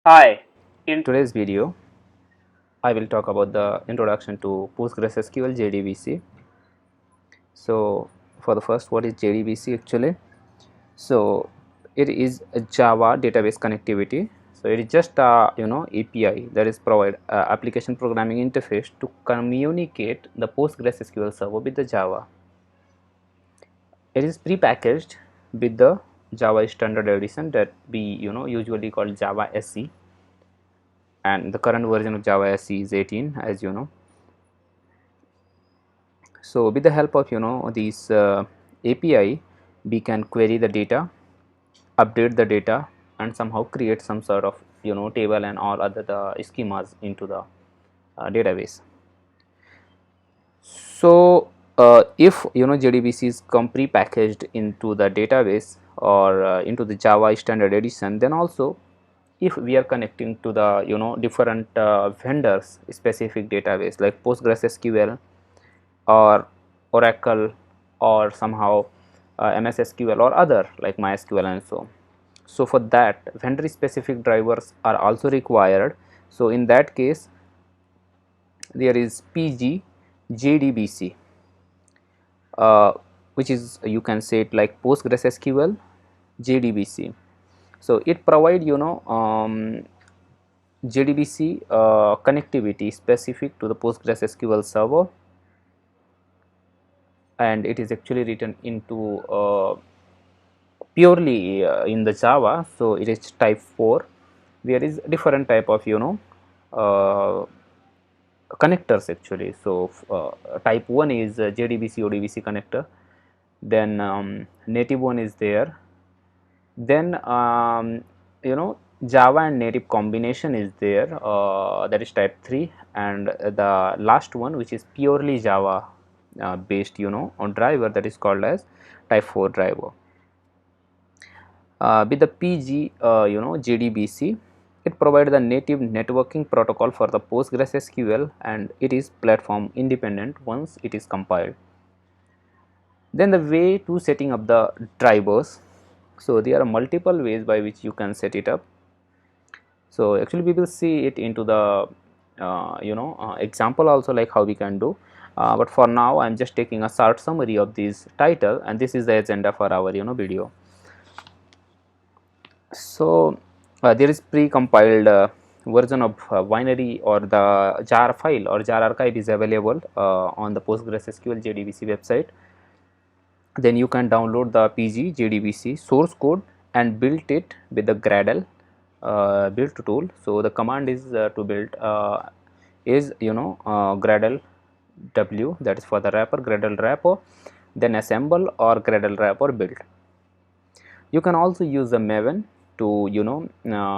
Hi, in today's video, I will talk about the introduction to PostgreSQL JDBC. So, for the first, what is JDBC actually? So, it is a Java database connectivity. So, it is just a API that is provide application programming interface to communicate the PostgreSQL server with the Java. It is pre-packaged with the Java standard edition that we usually call Java SE, and the current version of Java SE is 18, as you know. So with the help of these API, we can query the data, update the data, and somehow create some sort of table and all other the schemas into the database. So if JDBCs come pre-packaged into the database or into the Java standard edition, then also if we are connecting to the different vendors specific database like PostgreSQL or Oracle or somehow MS SQL or other like MySQL and so. So for that, vendor specific drivers are also required. So in that case, there is PgJDBC, which is, you can say it like PostgreSQL JDBC. So it provide JDBC connectivity specific to the PostgreSQL server, and it is actually written into purely in the Java. So it is type 4. There is different type of uh, connectors actually. So type 1 is JDBC ODBC connector, then native one is there, then Java and native combination is there, that is type 3, and the last one, which is purely Java based on driver, that is called as type 4 driver. With the PgJDBC, it provides the native networking protocol for the PostgreSQL, and it is platform independent once it is compiled. Then the way to setting up the drivers. So there are multiple ways by which you can set it up. So actually we will see it into the example also, like how we can do. But for now I am just taking a short summary of this title, and this is the agenda for our video. So there is pre-compiled version of binary or the jar file or jar archive is available on the PostgreSQL JDBC website. Then you can download the PgJDBC source code and build it with the Gradle build tool. So the command is to build is Gradle w, that is for the wrapper, Gradle wrapper, then assemble or Gradle wrapper build. You can also use the Maven to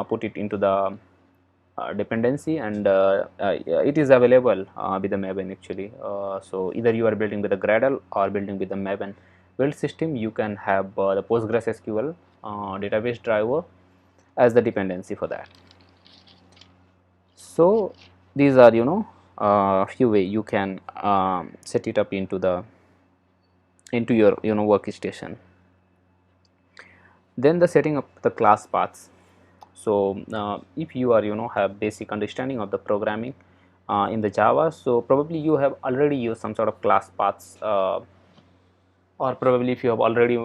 put it into the dependency, and it is available with the Maven actually. So either you are building with the Gradle or building with the Maven build system, you can have the PostgreSQL database driver as the dependency for that. So these are few way you can set it up into your workstation. Then the setting up the class paths. So if you are have basic understanding of the programming in the Java, so probably you have already used some sort of class paths, or probably if you have already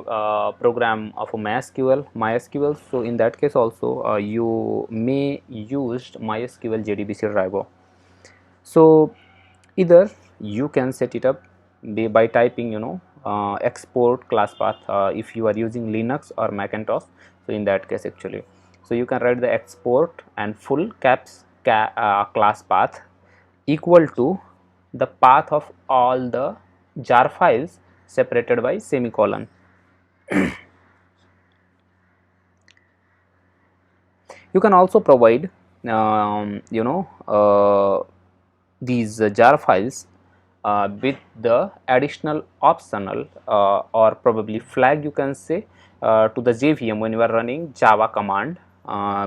program of a MySQL, so in that case also you may used MySQL JDBC driver. So either you can set it up by typing export class path if you are using Linux or Macintosh. So in that case actually, so you can write the export and full caps class path equal to the path of all the jar files separated by semicolon. You can also provide these jar files with the additional optional or probably flag, you can say, to the JVM when you are running Java command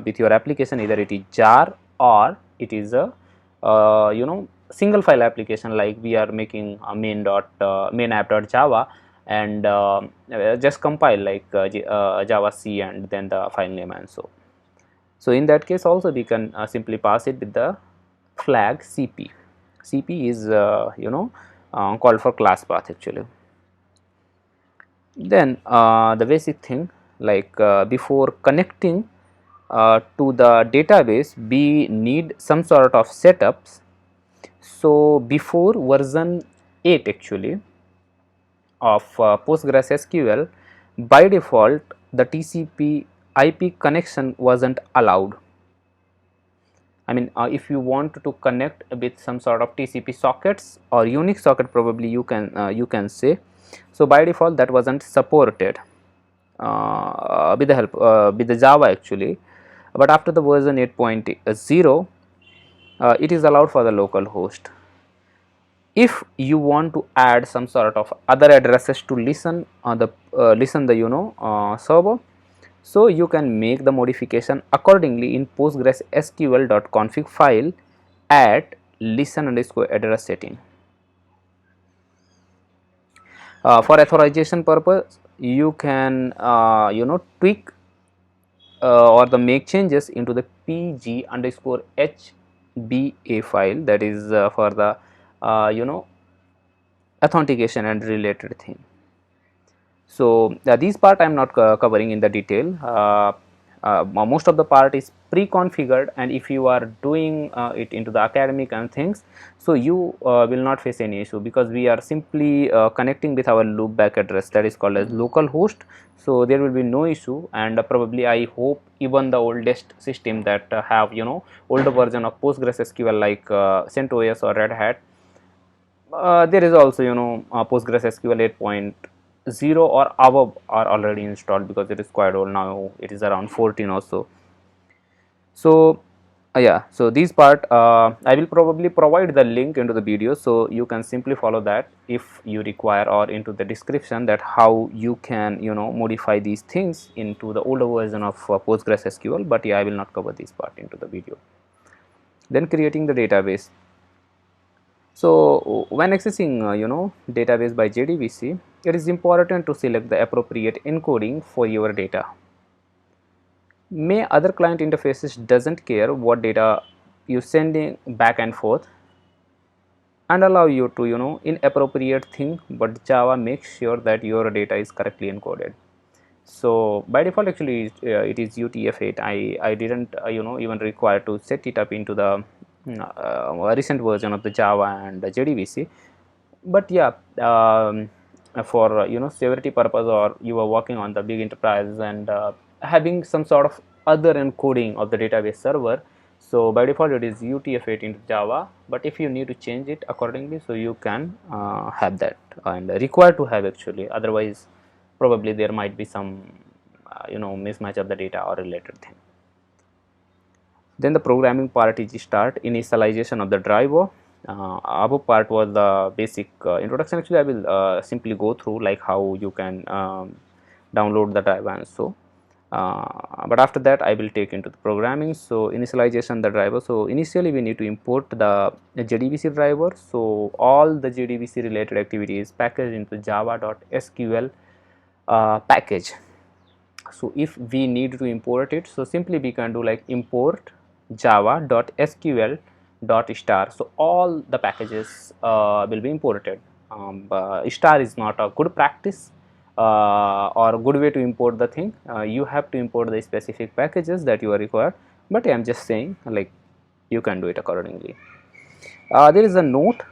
with your application, either it is jar or it is a single file application, like we are making a main app.java, and just compile like Java C and then the file name and so. So in that case also we can simply pass it with the flag cp. Cp is called for class path actually. Then the basic thing, like before connecting to the database, we need some sort of setups. So before version 8 actually of PostgreSQL, by default the TCP IP connection wasn't allowed. I mean, if you want to connect with some sort of TCP sockets or Unix socket, probably you can say. So by default that wasn't supported with the help with the Java actually, but after the version 8.0, it is allowed for the local host. If you want to add some sort of other addresses to listen on the server, so you can make the modification accordingly in PostgreSQL.config file at listen_address setting. For authorization purpose, you can tweak or the make changes into the pg_hba file, that is for the authentication and related thing. So these part I am not covering in the detail. Most of the part is pre-configured, and if you are doing it into the academic and things, so you will not face any issue, because we are simply connecting with our loopback address, that is called as localhost. So there will be no issue, and probably I hope even the oldest system that have older version of PostgreSQL like CentOS or Red Hat, there is also PostgreSQL 8.0 or above are already installed, because it is quite old now, it is around 14 or so. So yeah, so this part I will probably provide the link into the video, so you can simply follow that if you require, or into the description, that how you can modify these things into the older version of PostgreSQL. But yeah, I will not cover this part into the video. Then creating the database. So when accessing database by JDBC, it is important to select the appropriate encoding for your data. May other client interfaces doesn't care what data you sending back and forth, and allow you to inappropriate thing, but Java makes sure that your data is correctly encoded. So by default actually it is UTF-8. I didn't even require to set it up into the recent version of the Java and the JDBC. But yeah, for severity purpose, or you are working on the big enterprise and having some sort of other encoding of the database server, so by default it is UTF-8 into Java. But if you need to change it accordingly, so you can have that, and required to have actually, otherwise probably there might be some mismatch of the data or related thing. Then the programming part is start, initialization of the driver. Above part was the basic introduction. Actually I will simply go through like how you can download the driver and so, but after that I will take into the programming. So initialization the driver. So initially we need to import the JDBC driver. So all the JDBC related activities packaged into java.sql package. So if we need to import it, so simply we can do like import java.sql.star. so all the packages will be imported. Star is not a good practice or a good way to import the thing. You have to import the specific packages that you are required, but I am just saying like you can do it accordingly. There is a note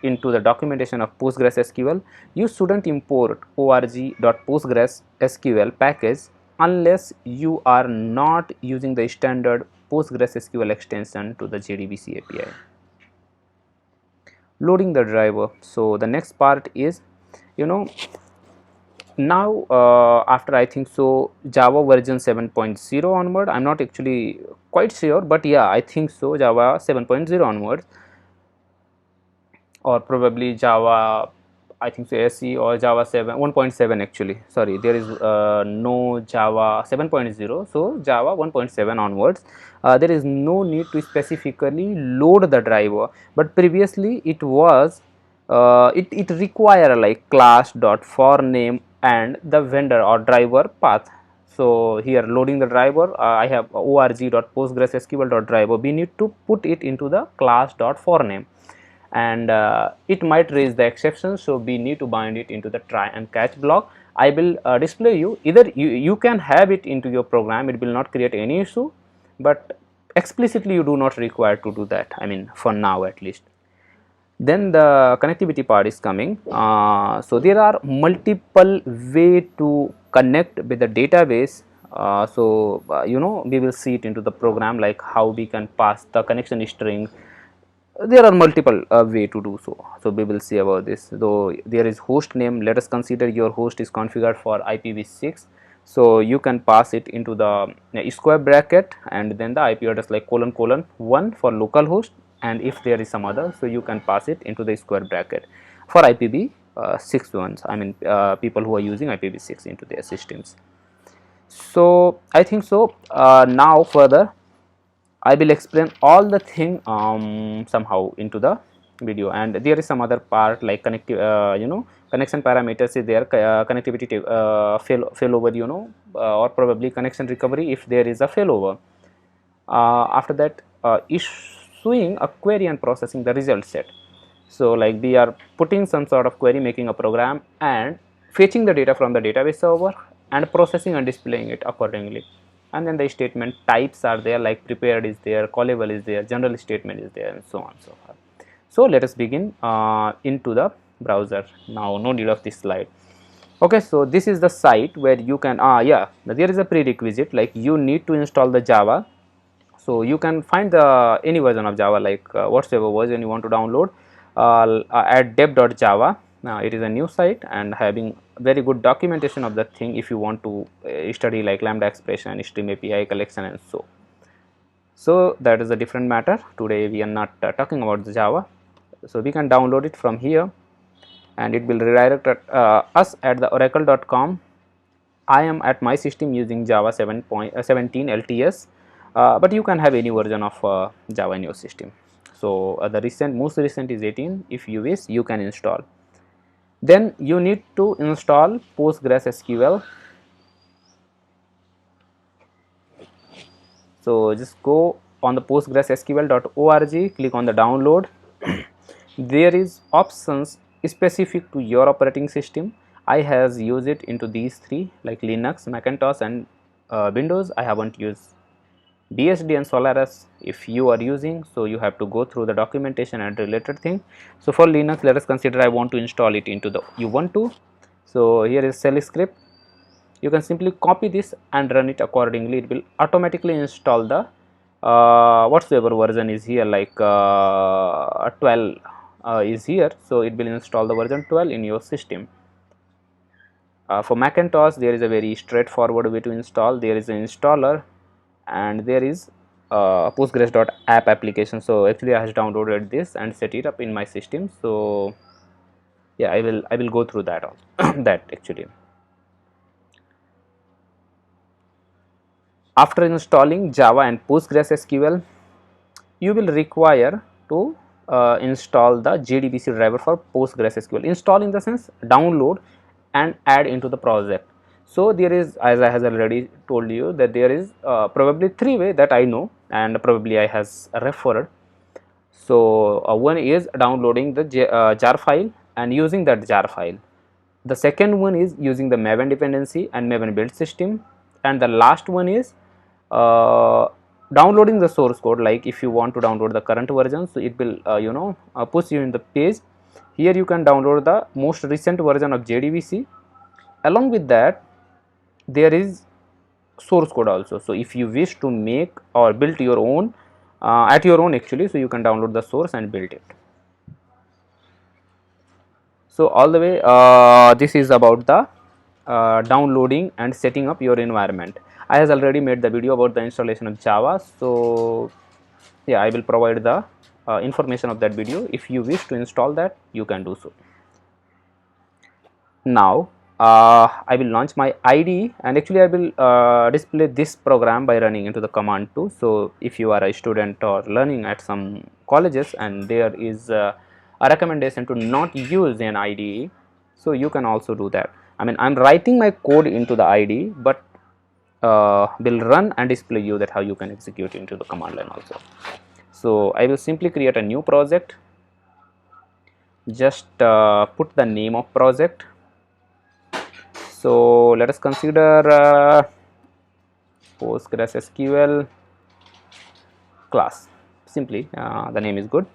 into the documentation of PostgreSQL. You shouldn't import org.postgresql package unless you are not using the standard PostgreSQL extension to the JDBC API. Loading the driver. So the next part is now after I think so Java version 7.0 onward, I am not actually quite sure, but yeah I think so Java 7.0 onwards, or probably Java I think so SE or Java 7 1.7 actually, sorry, there is no Java 7.0. so Java 1.7 onwards, there is no need to specifically load the driver, but previously it was it require like class dot for name and the vendor or driver path. So here loading the driver, I have org.postgresql.Driver. We need to put it into the class.forName, and it might raise the exception, so we need to bind it into the try and catch block. I will display you, either you can have it into your program, it will not create any issue, but explicitly you do not require to do that, I mean for now at least. Then the connectivity part is coming. So there are multiple way to connect with the database. You know, we will see it into the program, like how we can pass the connection string. There are multiple way to do so. So we will see about this. Though there is host name, let us consider your host is configured for IPv6. So you can pass it into the square bracket, and then the IP address like ::1 for local host, and if there is some other, so you can pass it into the square bracket for IPv6 ones, I mean people who are using IPv6 into their systems. So I think so. Now further I will explain all the thing somehow into the video, and there is some other part like you know, connection parameters is there, connectivity failover, you know, or probably connection recovery if there is a failover. After that, issuing a query and processing the result set. So like we are putting some sort of query, making a program and fetching the data from the database server and processing and displaying it accordingly. And then the statement types are there, like prepared is there, callable is there, general statement is there, and so on and so forth. So let us begin into the browser now. No need of this slide. Okay, so this is the site where you can yeah, there is a prerequisite, like you need to install the Java. So you can find the any version of Java, like whatsoever version you want to download, at dev.java. It is a new site and having very good documentation of the thing if you want to study like lambda expression, stream API collection, and so that is a different matter. Today we are not talking about the Java. So we can download it from here, and it will redirect us at the oracle.com. I am at my system using Java 17 LTS, but you can have any version of Java in your system. So the most recent is 18. If you wish, you can install. Then you need to install PostgreSQL. So just go on the postgresql.org, click on the download. There is options specific to your operating system. I has used it into these three, like Linux, Macintosh, and Windows. I haven't used BSD and Solaris. If you are using, so you have to go through the documentation and related thing. So for Linux, let us consider I want to install it into the Ubuntu. So here is shell script. You can simply copy this and run it accordingly. It will automatically install the whatsoever version is here, like 12 is here, so it will install the version 12 in your system. For Macintosh, there is a very straightforward way to install. There is an installer, and there is postgres.app application. So actually I has downloaded this and set it up in my system. So yeah, I will go through that also that actually. After installing Java and PostgreSQL, you will require to install the JDBC driver for PostgreSQL. Install in the sense download and add into the project. So there is, as I has already told you, that there is probably three way that I know, and probably I has referred. So one is downloading the jar file and using that jar file. The second one is using the Maven dependency and Maven build system, and the last one is downloading the source code. Like if you want to download the current version, so it will you know, push you in the page. Here you can download the most recent version of JDBC. Along with that, there is source code also. So if you wish to make or build your own at your own actually, so you can download the source and build it. So all the way this is about the downloading and setting up your environment. I has already made the video about the installation of Java. So yeah, I will provide the information of that video. If you wish to install that, you can do so. Now I will launch my IDE, and actually I will display this program by running into the command too. So if you are a student or learning at some colleges and there is a recommendation to not use an IDE, so you can also do that. I mean, I'm writing my code into the IDE, but will run and display you that how you can execute into the command line also. So I will simply create a new project, just put the name of project. So let us consider PostgreSQL class. Simply the name is good.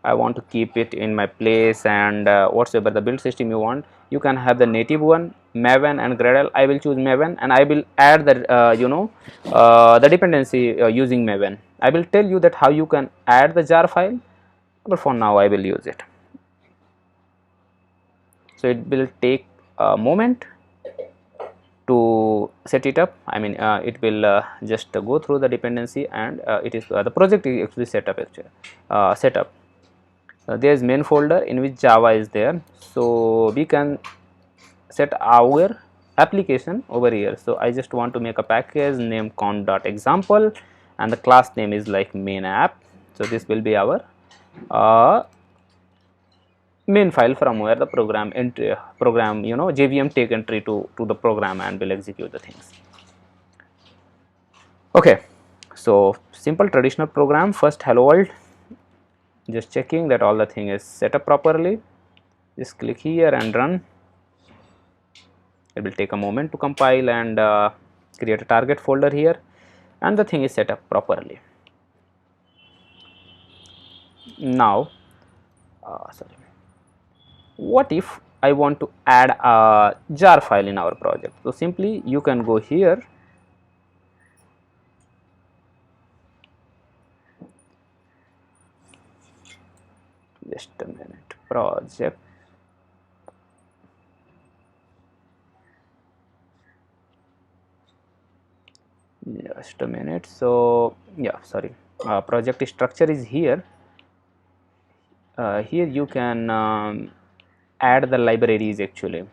I want to keep it in my place, and whatsoever the build system you want, you can have the native one, Maven and Gradle. I will choose Maven, and I will add the the dependency using Maven. I will tell you that how you can add the jar file, but for now I will use it. So it will take a moment to set it up. I mean it will just go through the dependency, and it is the project is actually set up. There is main folder in which Java is there, so we can set our application over here. So I just want to make a package named conf.example, and the class name is like main app. So this will be our main file from where the program JVM take entry to the program and will execute the things. Okay, so simple traditional program. First hello world, just checking that all the thing is set up properly. Just click here and run. It will take a moment to compile and create a target folder here, and the thing is set up properly. Now what if I want to add a jar file in our project? So simply you can go here, just a minute, project, just a minute. So yeah, sorry, project structure is here. Here you can add the libraries actually.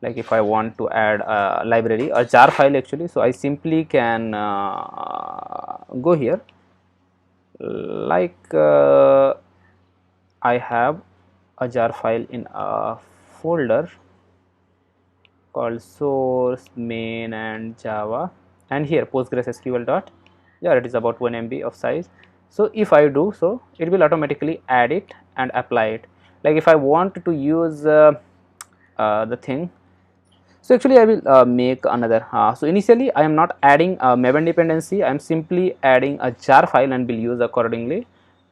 Like if I want to add a library, a jar file actually, so I simply can go here, like I have a jar file in a folder called source, main and Java, and here PostgreSQL.Jar, it is about 1 MB of size. So if I do so, it will automatically add it and apply it. Like if I want to use the thing, so actually I will make another. So initially I am not adding a Maven dependency, I am simply adding a jar file and will use accordingly,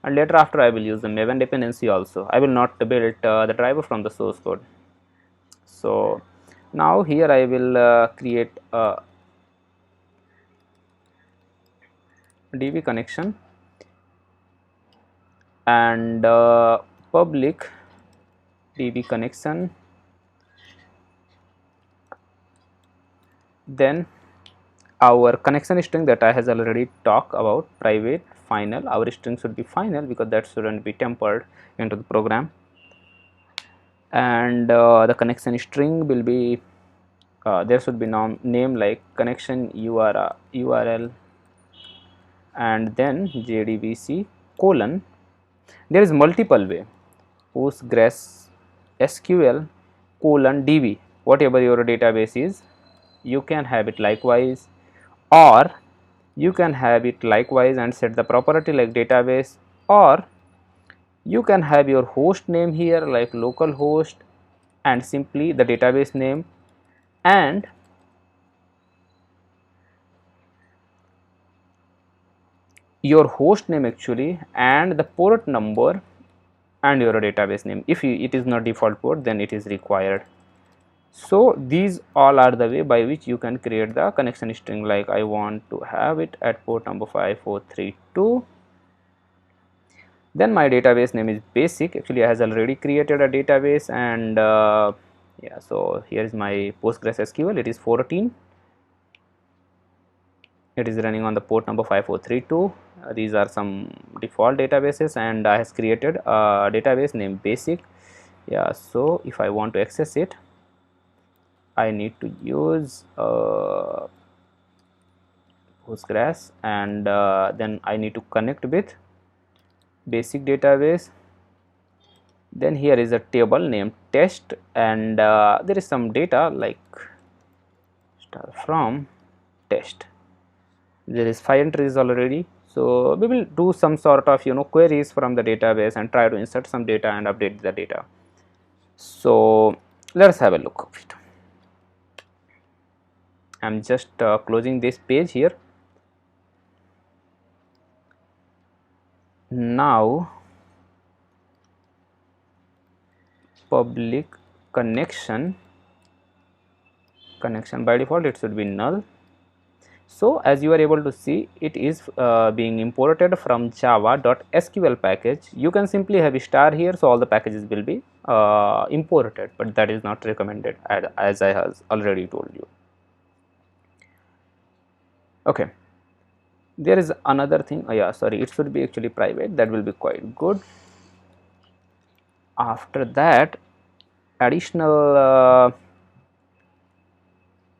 and later after I will use the Maven dependency also. I will not build the driver from the source code. So now here I will create a DB connection and public DB connection. Then our connection string that I has already talked about, private final, our string should be final because that shouldn't be tempered into the program, and the connection string will be there should be name like connection URL and then JDBC colon. There is multiple way, PostgreSQL colon DB, whatever your database is, you can have it likewise, or you can have it likewise and set the property like database, or you can have your host name here like localhost and simply the database name and your host name actually and the port number and your database name. If it is not default port, then it is required. So these all are the way by which you can create the connection string. Like I want to have it at port number 5432. Then my database name is basic. Actually I has already created a database, and yeah, so here is my PostgreSQL. It is 14. It is running on the port number 5432. These are some default databases, and I has created a database named basic. Yeah, so if I want to access it, I need to use Postgres, and then I need to connect with basic database. Then here is a table named test, and there is some data like from test. There is 5 entries already, so we will do some sort of queries from the database and try to insert some data and update the data. So let us have a look of it. I am just closing this page here. Now public connection by default it should be null. So as you are able to see, it is being imported from java.sql package. You can simply have a star here, so all the packages will be imported, but that is not recommended, as I have already told you. Okay, there is another thing. Yeah, sorry, it should be actually private. That will be quite good. After that, additional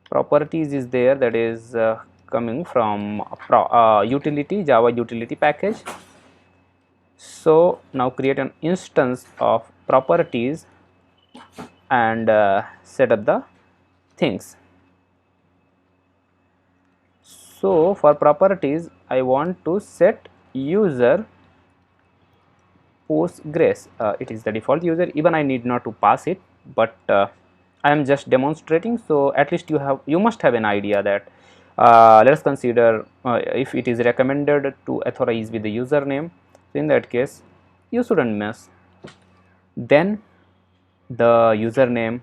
properties is there, that is coming from utility, Java utility package. So now create an instance of properties and set up the things. So for properties, I want to set user Postgres. It is the default user. Even I need not to pass it, but I am just demonstrating. So at least you must have an idea that let us consider if it is recommended to authorize with the username. So in that case, you shouldn't mess. Then the username,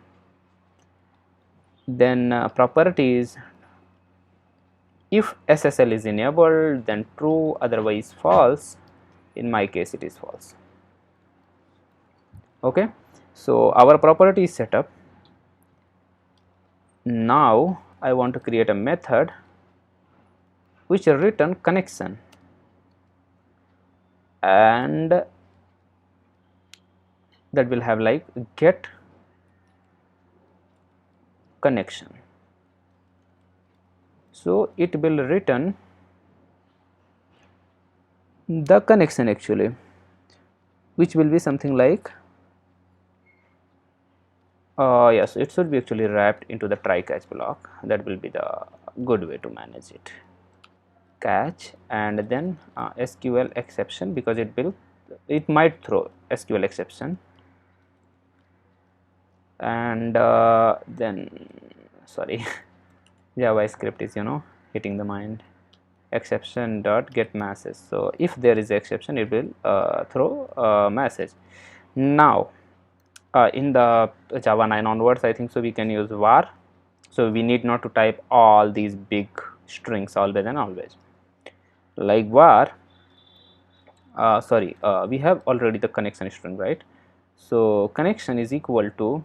then properties. If SSL is enabled, then true, otherwise false. In my case, it is false. Okay, so our property is set up. Now I want to create a method which return connection, and that will have like get connection. So it will return the connection actually, which will be something like yes, it should be actually wrapped into the try catch block. That will be the good way to manage it. Catch and then SQL exception, because it might throw SQL exception, and then sorry JavaScript is hitting the mind. Exception dot get message. So if there is exception, it will throw a message. Now in the Java 9 onwards, I think so we can use var. So we need not to type all these big strings always and always, like var. We have already the connection string, right? So connection is equal to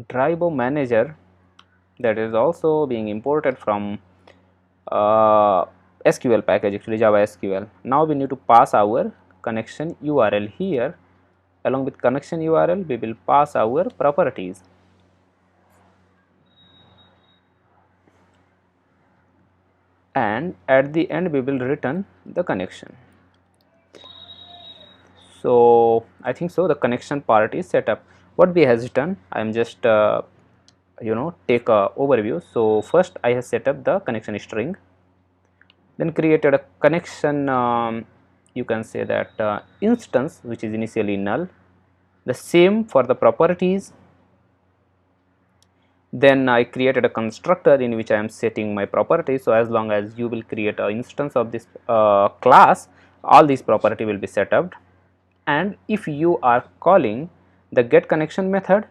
driver manager, that is also being imported from SQL package, actually Java SQL. Now we need to pass our connection URL here. Along with connection URL, we will pass our properties. And at the end, we will return the connection. So I think so the connection part is set up. What we has done, I am just take a overview. So first I have set up the connection string, then created a connection you can say that instance which is initially null. The same for the properties. Then I created a constructor in which I am setting my properties. So as long as you will create an instance of this class, all these property will be set up. And if you are calling the get connection method,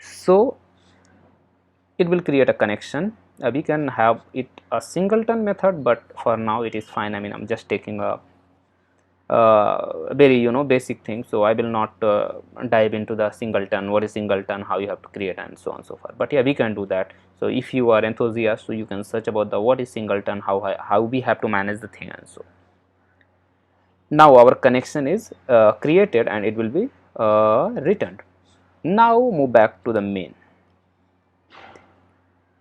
so it will create a connection. We can have it a singleton method, but for now it is fine. I mean, I'm just taking a very basic thing, so I will not dive into the singleton, what is singleton, how you have to create, and so on and so forth. But yeah, we can do that. So if you are enthusiast, so you can search about the what is singleton, how we have to manage the thing, and so now our connection is created and it will be returned. Now move back to the main.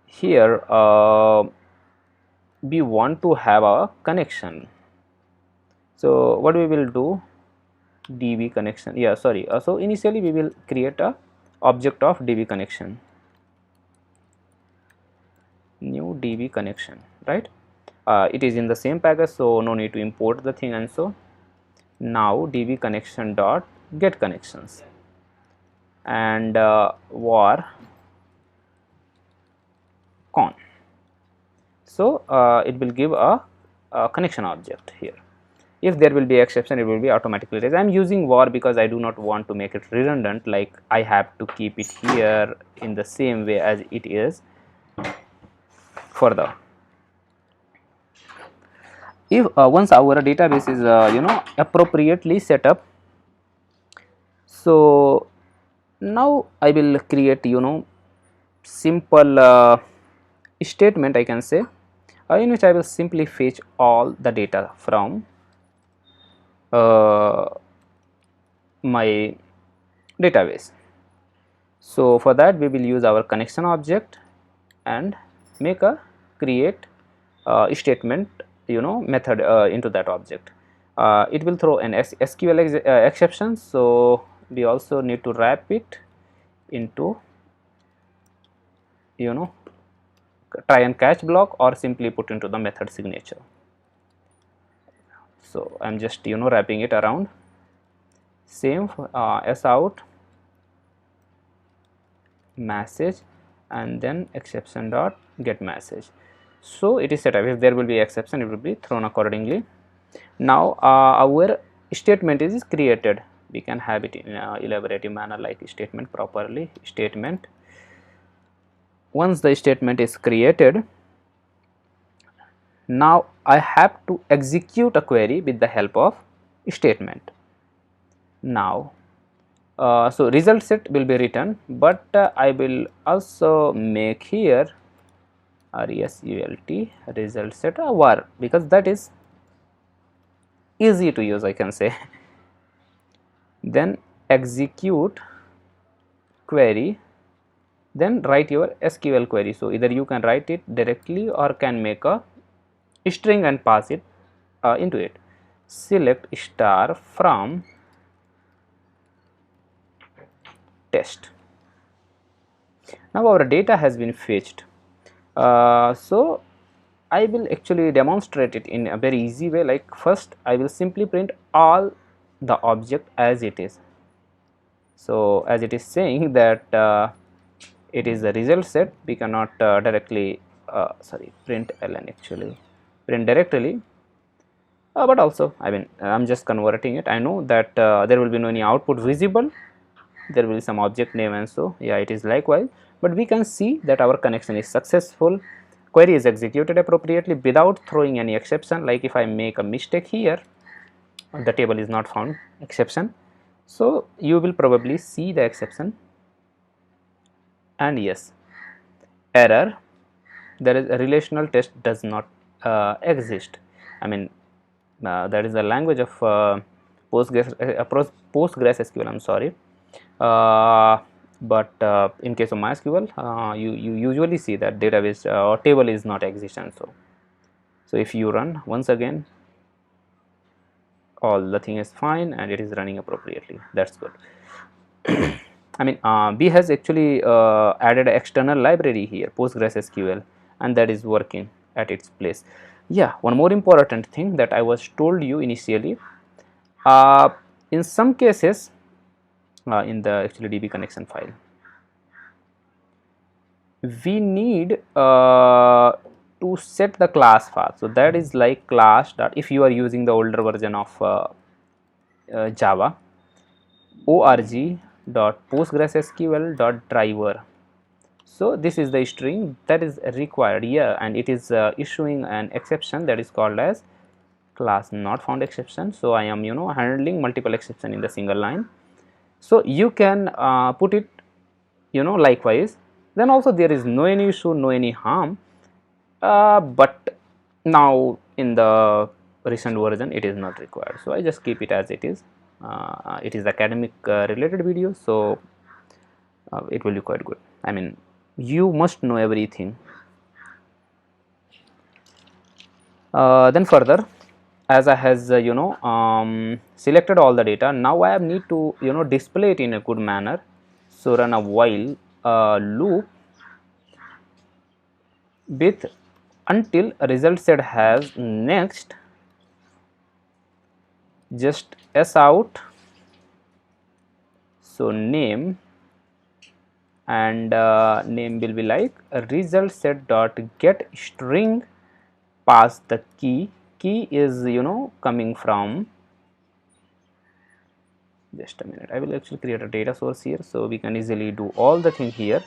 Here we want to have a connection. So what we will do, db connection, so initially we will create a object of db connection. new DB connection, right? It is in the same package, so no need to import the thing. And so now DB connection dot get connections and var con. So it will give a connection object here. If there will be exception, it will be automatically raised. I am using var because I do not want to make it redundant, like I have to keep it here in the same way as it is for the. If once our database is appropriately set up, so now I will create simple statement, I can say, in which I will simply fetch all the data from my database. So for that we will use our connection object and make a create statement method into that object. It will throw an SQL exception, so we also need to wrap it into try and catch block or simply put into the method signature. So I am just wrapping it around. Same s out message and then exception dot get message. So it is set up. If there will be exception, it will be thrown accordingly. Now our statement is created. We can have it in elaborative manner like statement properly. Statement. Once the statement is created, now I have to execute a query with the help of statement. Now so result set will be written, but I will also make here result result set a var, because that is easy to use, I can say. Then execute query, then write your SQL query. So either you can write it directly or can make a string and pass it into it. Select star from test. Now our data has been fetched. So I will actually demonstrate it in a very easy way. Like first I will simply print all the object as it is. So as it is saying that it is the result set, we cannot directly print ln, actually print directly, but also I mean I am just converting it. I know that there will be no any output visible, there will be some object name, and so yeah, it is likewise, but we can see that our connection is successful. Query is executed appropriately without throwing any exception. Like if I make a mistake here, the table is not found exception, so you will probably see the exception, and yes, error, there is a relational test does not exist. I mean that is the language of PostgreSQL, I'm sorry, but in case of MySQL you usually see that database or table is not existent. So if you run once again, all the thing is fine and it is running appropriately. That's good. I mean B has actually added an external library here, PostgreSQL, and that is working at its place. Yeah, one more important thing that I was told you initially, in some cases in the actually DB connection file, we need to set the class path. So that is like class dot, if you are using the older version of Java, org.postgresql.Driver. So this is the string that is required here, and it is issuing an exception that is called as class not found exception. So I am handling multiple exception in the single line. So you can put it likewise, then also there is no any issue, no any harm, but now in the recent version it is not required, so I just keep it as it is. It is academic related video, so it will be quite good. I mean you must know everything. Then further, as I has selected all the data, now I need to display it in a good manner. So run a while loop with until result set has next just s out, so name, and name will be like result set dot get string, pass the key. Key is coming from, just a minute, I will actually create a data source here so we can easily do all the thing here.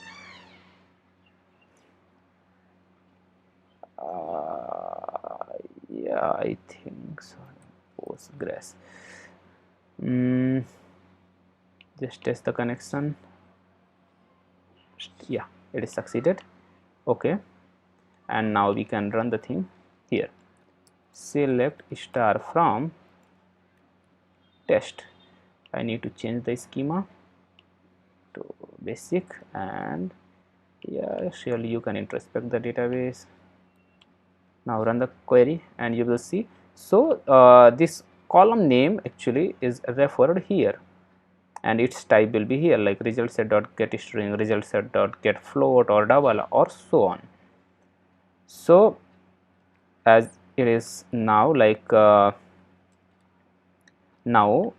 Yeah, I think so. Postgres. Just test the connection. Yeah, it is succeeded. Okay, and now we can run the thing here. Select star from test. I need to change the schema to basic, and yeah, surely you can introspect the database. Now run the query and you will see. So this column name actually is referred here, and its type will be here, like result set dot get string, result set dot get float or double, or so on. So as it is now, like now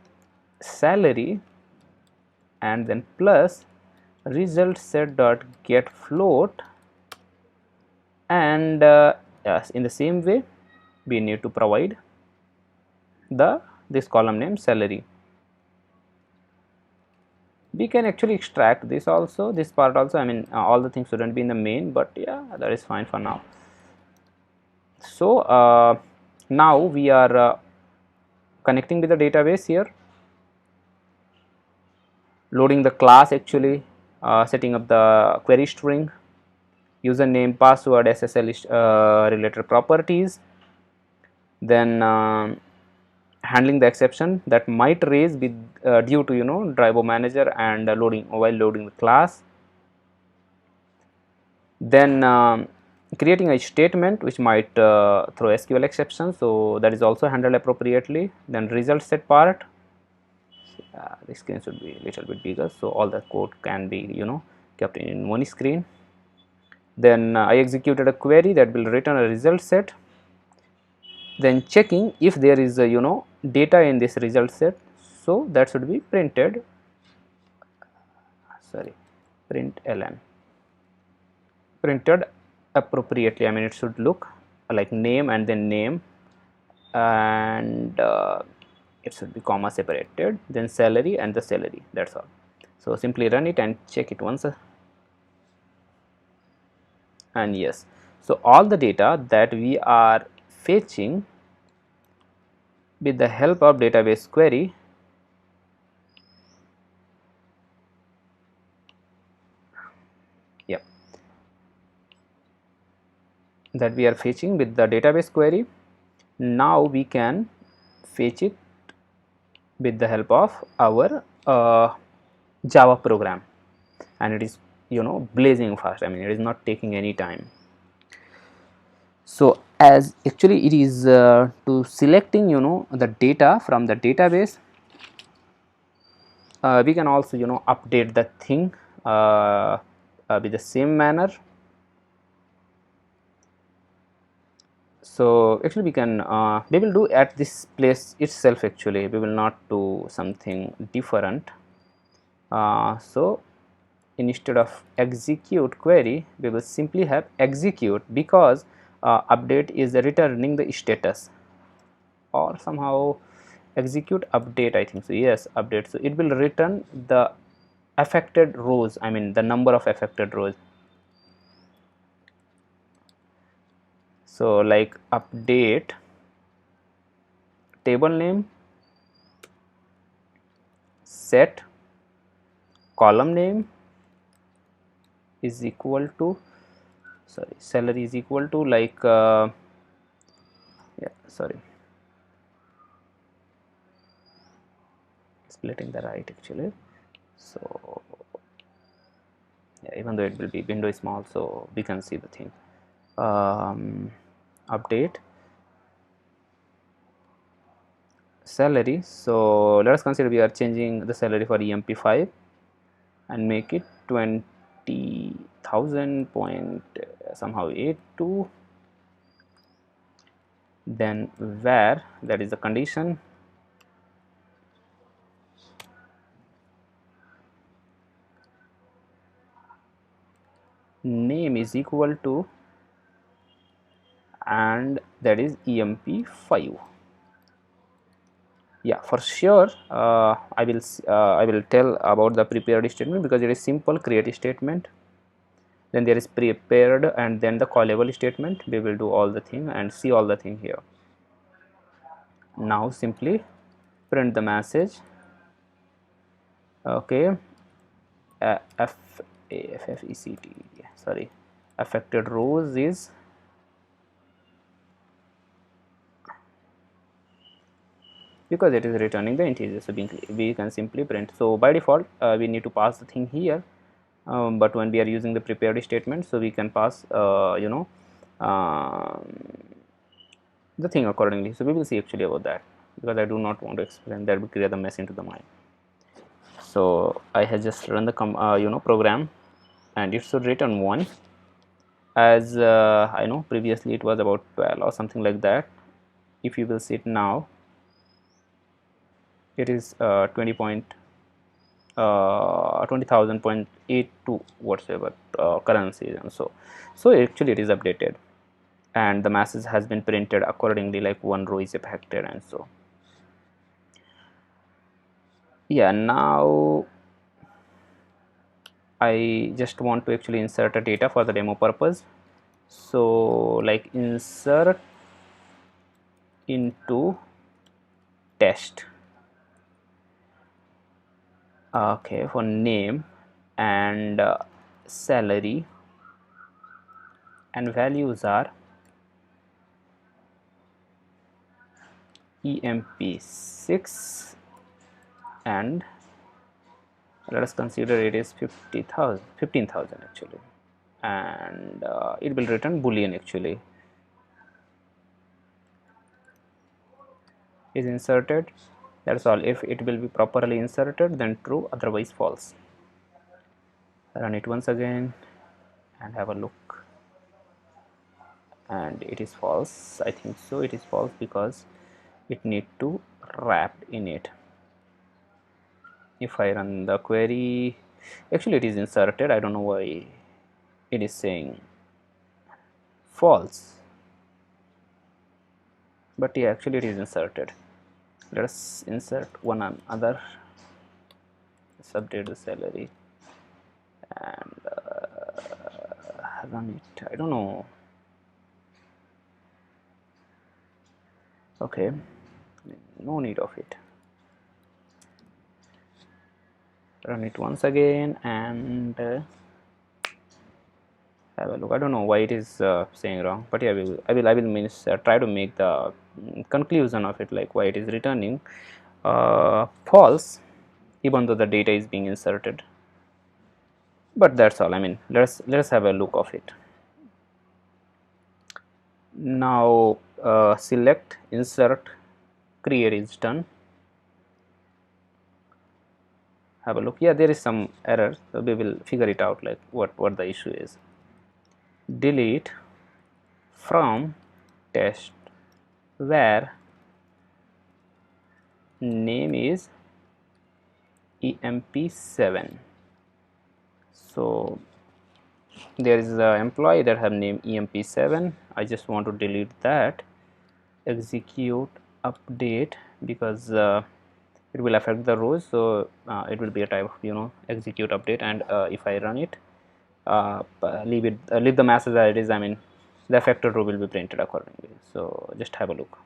salary and then plus result set dot get float, and yes, in the same way we need to provide this column name salary. We can actually extract this also, this part also. I mean, all the things shouldn't be in the main, but yeah, that is fine for now. So now we are connecting with the database here, loading the class, actually setting up the query string, username, password, SSL related properties, then handling the exception that might raise with due to driver manager and loading while loading the class. Then creating a statement which might throw SQL exception, so that is also handled appropriately. Then result set part, the screen should be a little bit bigger so all the code can be kept in one screen. Then I executed a query that will return a result set, then checking if there is a data in this result set, so that should be printed, sorry, println, printed appropriately. I mean, it should look like name and then name, and it should be comma separated, then salary and the salary, that's all. So simply run it and check it once, and yes, so all the data that we are fetching with the help of database query that we are fetching with the database query, now we can fetch it with the help of our Java program, and it is blazing fast. I mean, it is not taking any time. So as actually it is to selecting the data from the database, we can also update the thing with the same manner. So actually we will do at this place itself, actually we will not do something different. So instead of execute query, we will simply have execute, because update is returning the status, or somehow execute update, I think so, yes, update. So it will return the affected rows, I mean the number of affected rows. So like update table name set column name is equal to, sorry, salary is equal to, like yeah, sorry, splitting the right actually. So yeah, even though it will be window small, so we can see the thing. Update salary, so let us consider we are changing the salary for EMP5 and make it 20,000 point somehow a2, then where, that is the condition, name is equal to, and that is emp5. Yeah, for sure I will tell about the prepared statement, because it is simple create statement, then there is prepared, and then the callable statement. We will do all the thing and see all the thing here. Now simply print the message. Okay, sorry, affected rows is, because it is returning the integer, so we can simply print. So by default we need to pass the thing here, but when we are using the prepared statement, so we can pass the thing accordingly. So we will see actually about that, because I do not want to explain that will create the mess into the mind. So I have just run the program, and it should return 1, as I know previously it was about 12 or something like that. If you will see it now, it is 20,000.82 whatsoever currency, and so actually it is updated, and the message has been printed accordingly, like one row is affected, and so yeah. Now I just want to actually insert a data for the demo purpose. So like insert into test, okay, for name and salary, and values are emp6, and let us consider it is 15,000 actually, and it will return boolean actually. Is inserted, that's all. If it will be properly inserted, then true, otherwise false. Run it once again and have a look, and it is false. I think so, it is false, because it need to wrap in it. If I run the query, actually it is inserted. I don't know why it is saying false, but yeah, actually it is inserted. Let us insert one another. Let's update the salary and run it. I don't know. Okay, no need of it. Run it once again and have a look. I don't know why it is saying wrong, but yeah, I will try to make the conclusion of it, like why it is returning false, even though the data is being inserted. But that's all. I mean, let's have a look of it. Now select, insert, create is done. Have a look. Yeah, there is some error, so we will figure it out, like what the issue is. Delete from test where name is emp7. So there is an employee that have name emp7. I just want to delete that. Execute update, because it will affect the rows, so it will be a type of execute update, and if I run it, leave the message as it is. I mean, the affected row will be printed accordingly. So just have a look.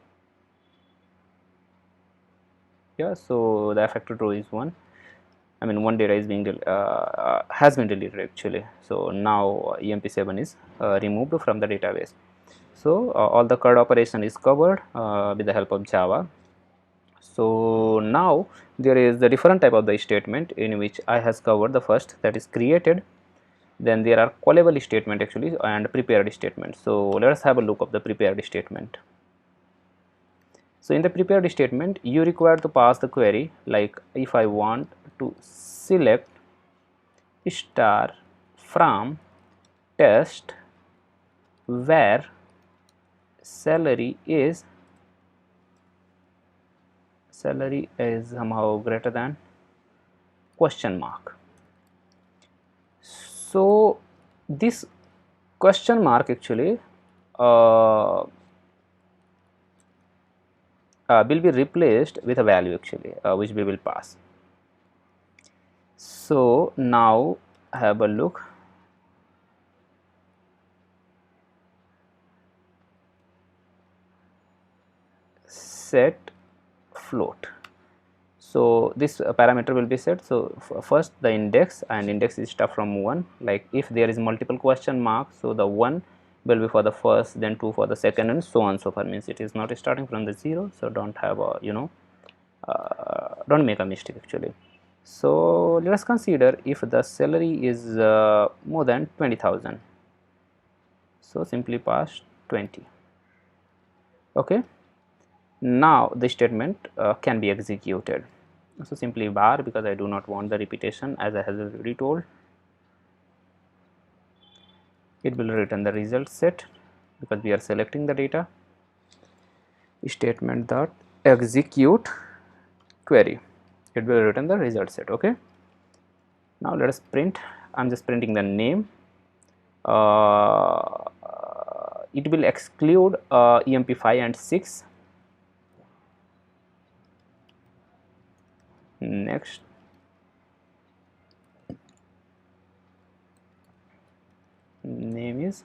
Yeah, so the affected row is 1. I mean, one data is being has been deleted actually. So now emp7 is removed from the database. So all the CRUD operation is covered with the help of Java. So now there is the different type of the statement, in which I has covered the first, that is created. Then there are callable statement actually, and prepared statement. So let us have a look of the prepared statement. So in the prepared statement, you require to pass the query, like if I want to select star from test where salary is somehow greater than question mark. So this question mark actually will be replaced with a value actually, which we will pass. So now have a look. Set float. So this parameter will be set. So first the index, and index is start from 1. Like if there is multiple question marks, so the 1 will be for the first, then 2 for the second, and so on so far. Means it is not starting from the 0. So don't have a don't make a mistake actually. So let us consider if the salary is more than 20,000. So simply pass 20. Okay. Now the statement can be executed. So simply bar, because I do not want the repetition, as I have already told. It will return the result set because we are selecting the data. Statement dot execute query. It will return the result set. Okay. Now let us print. I'm just printing the name. It will exclude EMP5 and 6. Next. Name is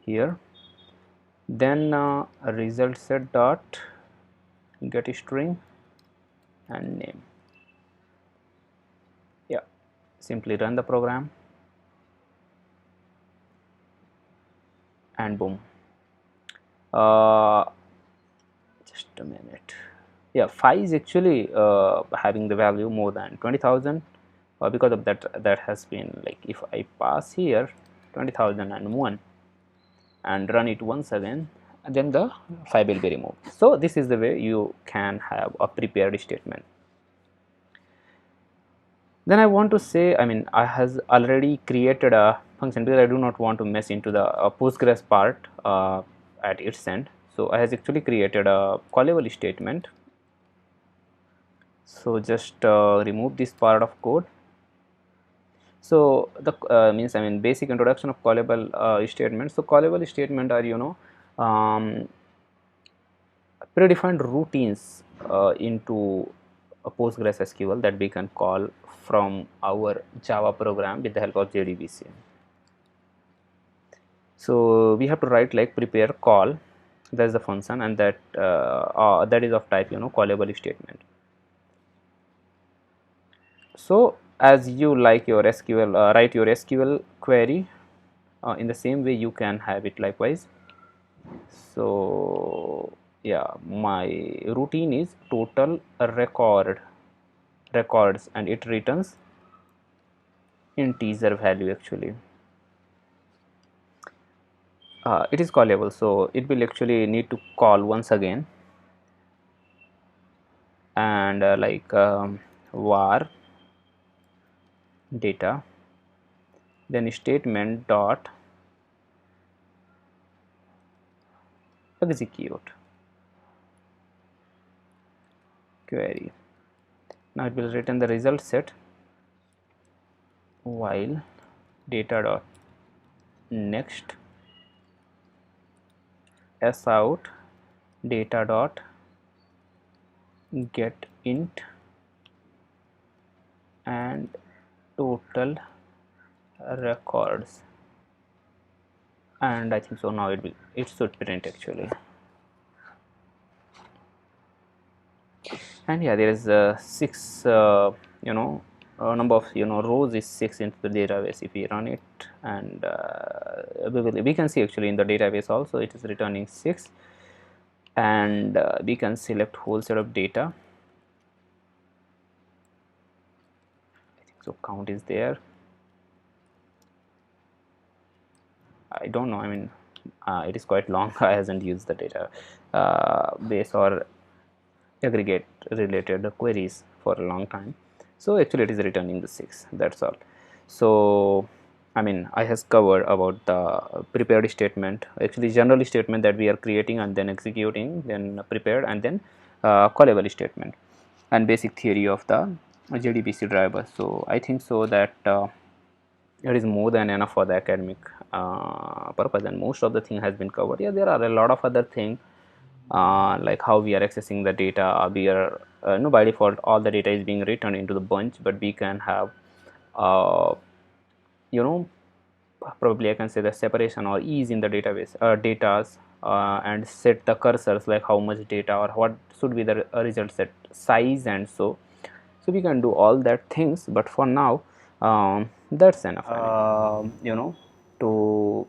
here. Then result set dot get string and name. Yeah, simply run the program and boom. Just a minute. Yeah, 5 is actually having the value more than 20,000. Because of that has been, like, if I pass here 20,001 and run it once again, then the 5 will be removed. So this is the way you can have a prepared statement. Then I want to say, I has already created a function because I do not want to mess into the Postgres part at its end. So I has actually created a callable statement. So just remove this part of code. So the basic introduction of callable statements. So callable statement are predefined routines into a PostgreSQL that we can call from our Java program with the help of JDBC. So we have to write like prepare call, that's the function, and that is of type callable statement. So as you like your SQL, write your SQL query in the same way you can have it likewise. So yeah, my routine is total records, and it returns integer value actually. It is callable, so it will actually need to call once again, and var data, then statement dot execute query. Now it will return the result set while data dot next s out data dot get int and total records, and I think so now it should print actually. And yeah, there is 6 number of rows is 6 into the database. If we run it, and we can see actually in the database also it is returning 6, and we can select whole set of data. I think so count is there. I don't know, it is quite long. I hasn't used the data base or aggregate related queries for a long time, so actually it is returning the 6, that's all. So I mean, I has covered about the prepared statement, actually general statement that we are creating and then executing, then prepared and then callable statement, and basic theory of the JDBC driver. So I think so that it is more than enough for the academic purpose, and most of the thing has been covered. Yeah, there are a lot of other things like how we are accessing the data. We are no, by default all the data is being written into the bunch, but we can have uh, you know probably I can say the separation or ease in the database datas, and set the cursors like how much data or what should be the result set size, and so we can do all that things. But for now, that's enough. To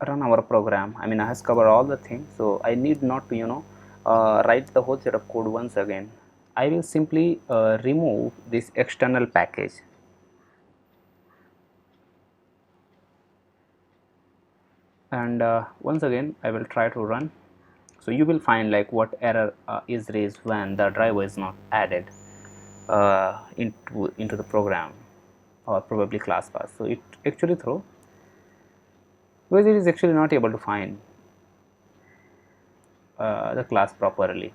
run our program, I mean, I has covered all the things, so I need not to write the whole set of code once again. I will simply remove this external package, and once again I will try to run. So you will find like what error is raised when the driver is not added into the program, or probably class path. So it actually throw, because it is actually not able to find the class properly.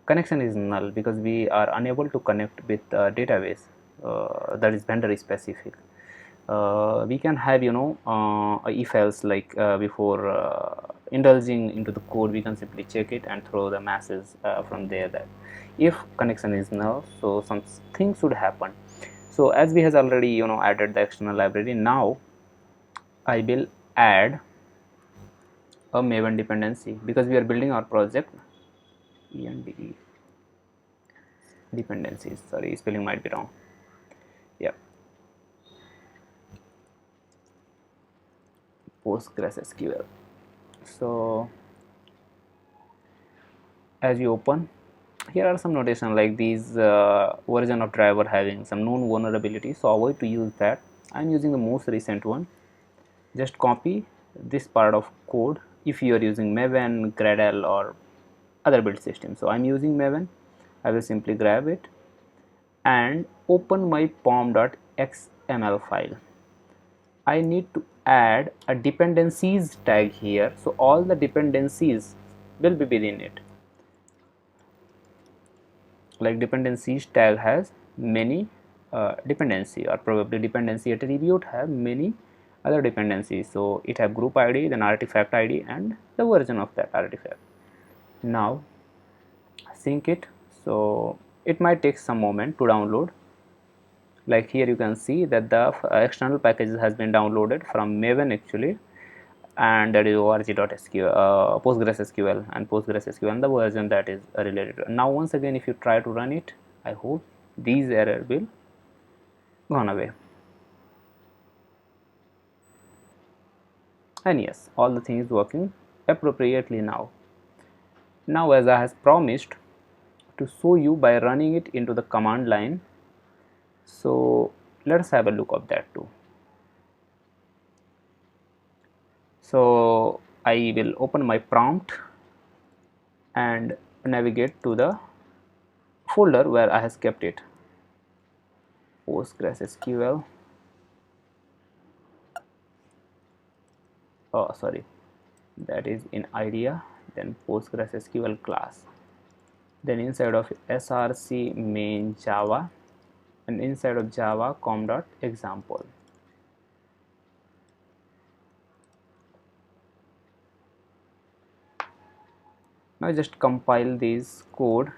Connection is null because we are unable to connect with database that is vendor specific. We can have if else, like before indulging into the code, we can simply check it and throw the message from there that if connection is null, so something should happen. So as we has already added the external library, now I will add a Maven dependency, because we are building our project. ENDE dependencies, sorry, spelling might be wrong. Yeah, PostgreSQL. So as you open, here are some notation like these version of driver having some known vulnerabilities, so avoid to use that. I'm using the most recent one. Just copy this part of code if you are using Maven, Gradle or other build system. So I'm using Maven. I will simply grab it and open my pom.xml file. I need to add a dependencies tag here, so all the dependencies will be within it. Like dependencies tag has many dependency, or probably dependency attribute have many other dependencies. So it have group ID, then artifact ID, and the version of that artifact. Now sync it. So it might take some moment to download. Like here you can see that the external package has been downloaded from Maven actually, and that is org.sql PostgreSQL, and PostgreSQL, the version that is related to. Now once again if you try to run it, I hope these error will gone away. And yes, all the things working appropriately now. Now as I has promised to show you by running it into the command line, so let's have a look of that too. So I will open my prompt and navigate to the folder where I has kept it, PostgreSQL, oh sorry, that is in idea, then PostgreSQL class, then inside of src main java, and inside of java com.example. Now just compile this code,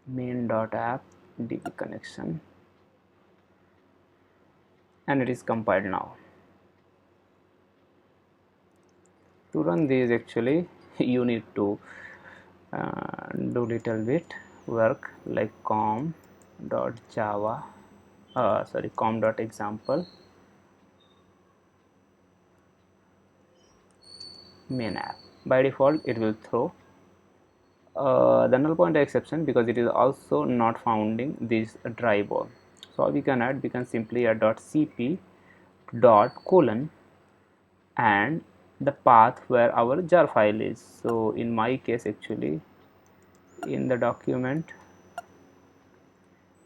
main.app db connection, and it is compiled now. To run these actually you need to do little bit work, like com.java com.example main app. By default it will throw the null pointer exception because it is also not founding this driver. So we can add, we can simply add .cp :: and the path where our jar file is. So in my case actually in the document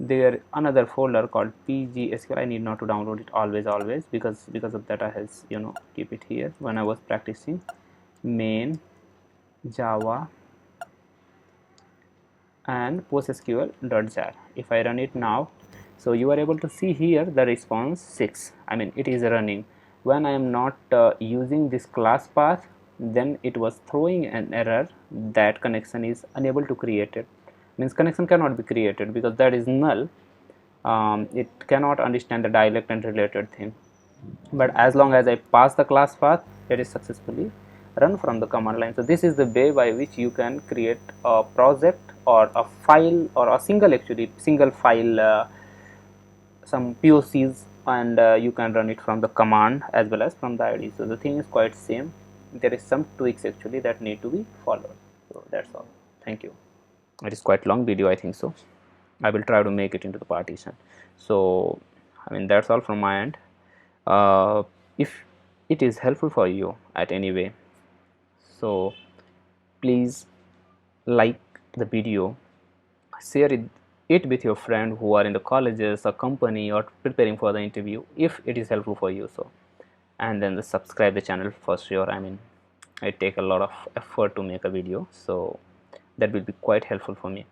there another folder called PgSQL. I need not to download it always because of that I has keep it here when I was practicing. Main, Java and PostgreSQL.Jar. If I run it now, so you are able to see here the response 6. I mean it is running. When I am not using this class path, then it was throwing an error that connection is unable to create it. Means connection cannot be created because that is null. It cannot understand the dialect and related thing. But as long as I pass the class path, it is successfully run from the command line. So this is the way by which you can create a project or a file or a single file, some POCs, and you can run it from the command as well as from the IDE. So the thing is quite same. There is some tweaks actually that need to be followed. So that's all. Thank you. It is quite long video, I think so. I will try to make it into the partition. So I mean that's all from my end. If it is helpful for you at any way, so please like the video, share it with your friend who are in the colleges or company or preparing for the interview if it is helpful for you. So and then subscribe the channel for sure. I mean it take a lot of effort to make a video, so that will be quite helpful for me.